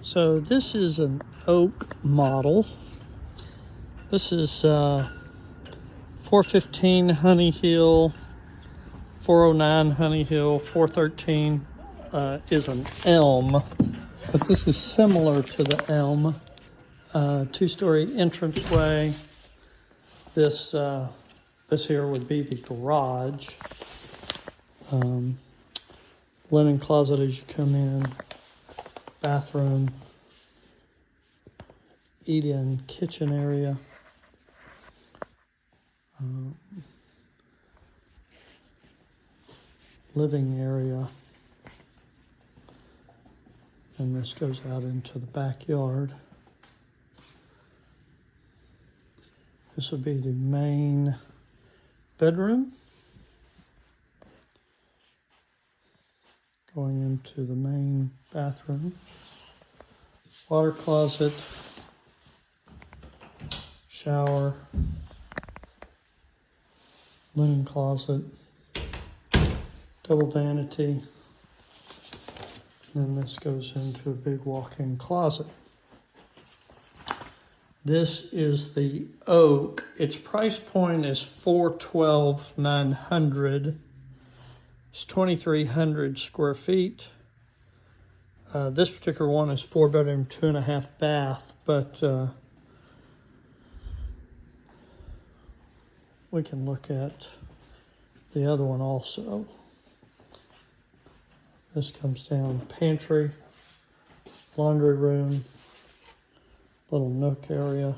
So this is an oak model. This is 415 Honey Hill, 409 Honey Hill, 413 is an elm, but this is similar to the elm. Two-story entranceway. This here would be the garage. Linen closet as you come in. Bathroom. Eat-in kitchen area. Living area. And this goes out into the backyard. This would be the main bedroom. Going into the main bathroom. Water closet. Shower. Linen closet. Double vanity. Then this goes into a big walk-in closet. This is the oak. Its price point is $412,900. It's 2,300 square feet. This particular one is 4-bedroom, 2.5 bath, but we can look at the other one also. This comes down pantry, laundry room, little nook area.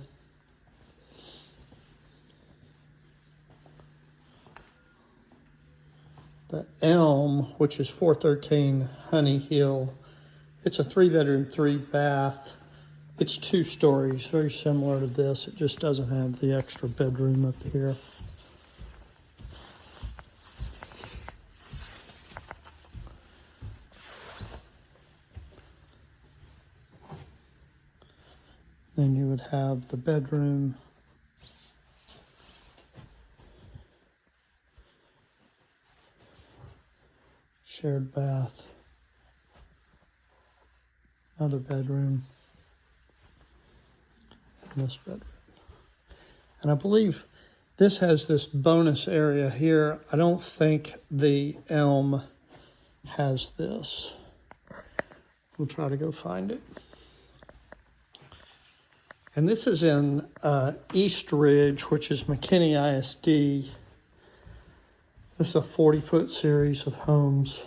The elm, which is 413 Honey Hill, it's a 3-bedroom, 3-bath. It's 2 stories, very similar to this. It just doesn't have the extra bedroom up here. Then you would have the bedroom. Shared bath. Another bedroom. And this bedroom. And I believe this has this bonus area here. I don't think the elm has this. We'll try to go find it. And this is in East Ridge, which is McKinney ISD. This is a 40-foot series of homes.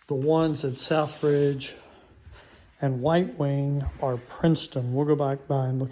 The ones at South Ridge and White Wing are Princeton. We'll go back by and look